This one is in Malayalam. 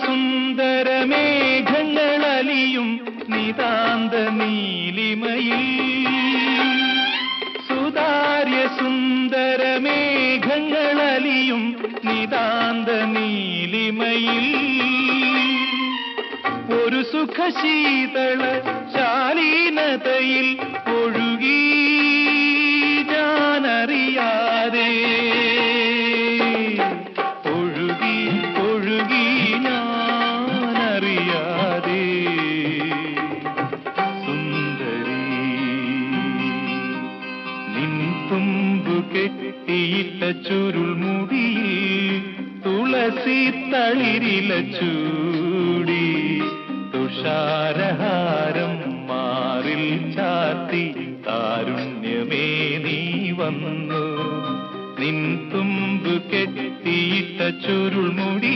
സുന്ദരമേഘങ്ങളലിയും നിതാന്ത നീലിമയിൽ സുതാര്യ സുന്ദരമേഘങ്ങളലിയും നിതാന്ത നീലിമയിൽ ഒരു സുഖശീതള ശാലീനതയിൽ ഒഴുകി ഞാനറിയാതെ ഒഴുകി ഒഴുകി ഞാനറിയാതെ സുന്ദരി നിൻ തുമ്പു കെട്ടിയിട്ട ചുരുൾമുടിയിൽ തുളസി തളിരില ചൂടി തുഷാരഹാരം മാറിൽ ചാത്തി താരുണ്യമേ നീ വന്നു നിൻ തുമ്പു കെട്ടിയിട്ട ചുരുൾമുടി